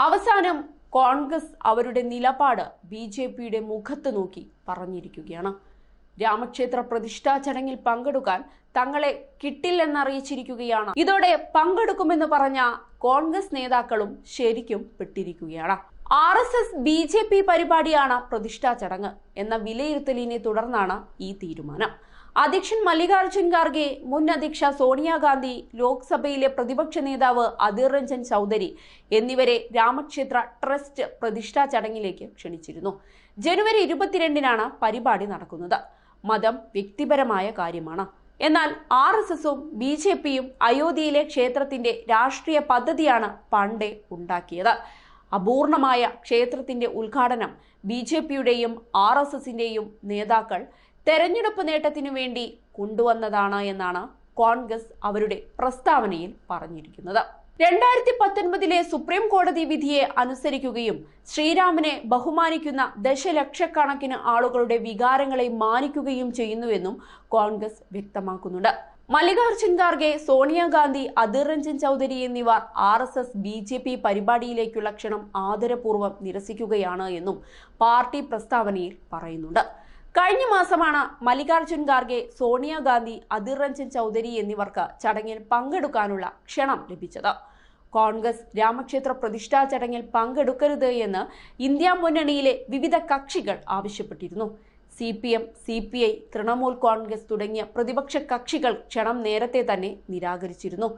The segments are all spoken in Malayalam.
അവസാനം കോൺഗ്രസ് അവരുടെ നിലപാട് ബി.ജെ.പിയുടെ മുഖത്ത് നോക്കി പറഞ്ഞിരിക്കുകയാണ്. രാമക്ഷേത്ര പ്രതിഷ്ഠാ ചടങ്ങിൽ പങ്കെടുക്കാൻ തങ്ങളെ കിട്ടില്ലെന്നറിയിച്ചിരിക്കുകയാണ്. ഇതോടെ പങ്കെടുക്കുമെന്ന് പറഞ്ഞ കോൺഗ്രസ് നേതാക്കളും ശരിക്കും പെട്ടിരിക്കുകയാണ്. RSS BJP പരിപാടിയാണ് പ്രതിഷ്ഠാ ചടങ്ങ് എന്ന വിലയിരുത്തലിനെ തുടർന്നാണ് ഈ തീരുമാനം. അധ്യക്ഷൻ മല്ലികാർജ്ജുൻ ഖാർഗെ, മുൻ അധ്യക്ഷ സോണിയാഗാന്ധി, ലോക്സഭയിലെ പ്രതിപക്ഷ നേതാവ് അധീർ രഞ്ജൻ ചൗധരി എന്നിവരെ രാമക്ഷേത്ര ട്രസ്റ്റ് പ്രതിഷ്ഠാ ചടങ്ങിലേക്ക് ക്ഷണിച്ചിരുന്നു. ജനുവരി 22-നാണ് പരിപാടി നടക്കുന്നത്. മതം വ്യക്തിപരമായ കാര്യമാണ്. എന്നാൽ RSSഉം BJPയും അയോധ്യയിലെ ക്ഷേത്രത്തിന്റെ രാഷ്ട്രീയ പദ്ധതിയാണ് പണ്ടേ ഉണ്ടാക്കിയത്. അപൂർണമായ ക്ഷേത്രത്തിന്റെ ഉദ്ഘാടനം BJPയുടെയും RSSന്റെയും നേതാക്കൾ തെരഞ്ഞെടുപ്പ് നേട്ടത്തിനു വേണ്ടി കൊണ്ടുവന്നതാണ് എന്നാണ് കോൺഗ്രസ് അവരുടെ പ്രസ്താവനയിൽ പറഞ്ഞിരിക്കുന്നത്. 2019 സുപ്രീം കോടതി വിധിയെ അനുസരിക്കുകയും ശ്രീരാമനെ ബഹുമാനിക്കുന്ന ദശലക്ഷക്കണക്കിന് ആളുകളുടെ വികാരങ്ങളെ മാനിക്കുകയും ചെയ്യുന്നുവെന്നും കോൺഗ്രസ് വ്യക്തമാക്കുന്നുണ്ട്. മല്ലികാർജ്ജുൻ ഖാർഗെ, സോണിയാഗാന്ധി, അധീർ രഞ്ജൻ ചൗധരി എന്നിവർ RSS BJP പരിപാടിയിലേക്കുള്ള ക്ഷണം ആദരപൂർവ്വം നിരസിക്കുകയാണ് എന്നും പാർട്ടി പ്രസ്താവനയിൽ പറയുന്നുണ്ട്. കഴിഞ്ഞ മാസമാണ് മല്ലികാർജ്ജുൻ ഖാർഗെ, സോണിയാഗാന്ധി, അധീർ രഞ്ജൻ ചൗധരി എന്നിവർക്ക് ചടങ്ങിൽ പങ്കെടുക്കാനുള്ള ക്ഷണം ലഭിച്ചത്. കോൺഗ്രസ് രാമക്ഷേത്ര പ്രതിഷ്ഠാ ചടങ്ങിൽ പങ്കെടുക്കരുത് എന്ന് ഇന്ത്യ മുന്നണിയിലെ വിവിധ കക്ഷികൾ ആവശ്യപ്പെട്ടിരുന്നു. CPM, CPI, തൃണമൂൽ കോൺഗ്രസ് തുടങ്ങിയ പ്രതിപക്ഷ കക്ഷികൾ ക്ഷണം നേരത്തെ തന്നെ നിരാകരിച്ചിരുന്നു.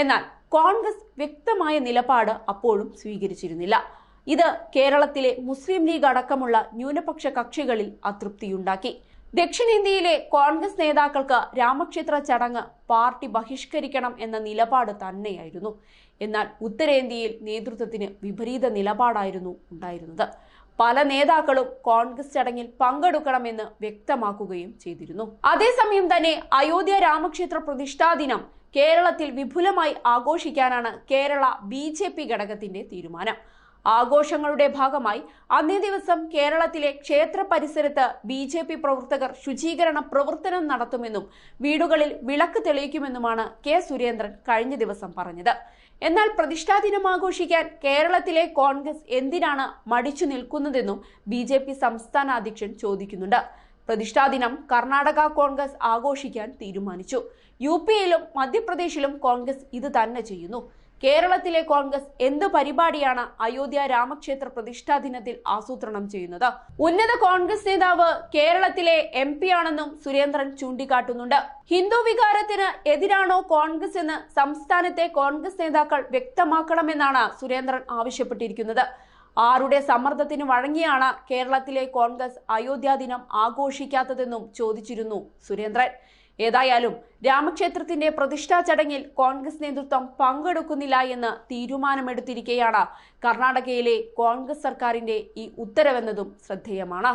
എന്നാൽ കോൺഗ്രസ് വ്യക്തമായ നിലപാട് അപ്പോഴും സ്വീകരിച്ചിരുന്നില്ല. ഇത് കേരളത്തിലെ മുസ്ലിം ലീഗ് അടക്കമുള്ള ന്യൂനപക്ഷ കക്ഷികളിൽ അതൃപ്തിയുണ്ടാക്കി. ദക്ഷിണേന്ത്യയിലെ കോൺഗ്രസ് നേതാക്കൾക്ക് രാമക്ഷേത്ര ചടങ്ങ് പാർട്ടി ബഹിഷ്കരിക്കണം എന്ന നിലപാട് തന്നെയായിരുന്നു. എന്നാൽ ഉത്തരേന്ത്യയിൽ നേതൃത്വത്തിന് വിപരീത നിലപാടായിരുന്നു ഉണ്ടായിരുന്നത്. പല നേതാക്കളും കോൺഗ്രസ് ചടങ്ങിൽ പങ്കെടുക്കണമെന്ന് വ്യക്തമാക്കുകയും ചെയ്തിരുന്നു. അതേസമയം തന്നെ അയോധ്യ രാമക്ഷേത്ര പ്രതിഷ്ഠാ ദിനം കേരളത്തിൽ വിപുലമായി ആഘോഷിക്കാനാണ് കേരള BJP ഘടകത്തിന്റെ തീരുമാനം. ആഘോഷങ്ങളുടെ ഭാഗമായി അന്നേ ദിവസം കേരളത്തിലെ ക്ഷേത്ര പരിസരത്ത് BJP പ്രവർത്തകർ ശുചീകരണ പ്രവർത്തനം നടത്തുമെന്നും വീടുകളിൽ വിളക്ക് തെളിയിക്കുമെന്നുമാണ് K. സുരേന്ദ്രൻ കഴിഞ്ഞ ദിവസം പറഞ്ഞത്. എന്നാൽ പ്രതിഷ്ഠാ ദിനം ആഘോഷിക്കാൻ കേരളത്തിലെ കോൺഗ്രസ് എന്തിനാണ് മടിച്ചു നിൽക്കുന്നതെന്നും BJP സംസ്ഥാന അധ്യക്ഷൻ ചോദിക്കുന്നുണ്ട്. പ്രതിഷ്ഠാ ദിനം കർണാടക കോൺഗ്രസ് ആഘോഷിക്കാൻ തീരുമാനിച്ചു. UPയിലും മധ്യപ്രദേശിലും കോൺഗ്രസ് ഇത് തന്നെ ചെയ്യുന്നു. കേരളത്തിലെ കോൺഗ്രസ് എന്ത് പരിപാടിയാണ് അയോധ്യ രാമക്ഷേത്ര പ്രതിഷ്ഠാ ദിനത്തിൽ ആസൂത്രണം ചെയ്യുന്നത്? ഉന്നത കോൺഗ്രസ് നേതാവ് കേരളത്തിലെ MP ആണെന്നും സുരേന്ദ്രൻ ചൂണ്ടിക്കാട്ടുന്നുണ്ട്. ഹിന്ദു വികാരത്തിന് എതിരാണോ കോൺഗ്രസ് എന്ന് സംസ്ഥാനത്തെ കോൺഗ്രസ് നേതാക്കൾ വ്യക്തമാക്കണമെന്നാണ് സുരേന്ദ്രൻ ആവശ്യപ്പെട്ടിരിക്കുന്നത്. ആരുടെ സമ്മർദ്ദത്തിന് വഴങ്ങിയാണ് കേരളത്തിലെ കോൺഗ്രസ് അയോധ്യ ദിനം ആഘോഷിക്കാത്തതെന്നും ചോദിച്ചിരുന്നു സുരേന്ദ്രൻ. ഏതായാലും രാമക്ഷേത്രത്തിന്റെ പ്രതിഷ്ഠാ ചടങ്ങിൽ കോൺഗ്രസ് നേതൃത്വം പങ്കെടുക്കുന്നില്ല എന്ന് തീരുമാനമെടുത്തിരിക്കെയാണ് കർണാടകയിലെ കോൺഗ്രസ് സർക്കാരിന്റെ ഈ ഉത്തരവെന്നതും ശ്രദ്ധേയമാണ്.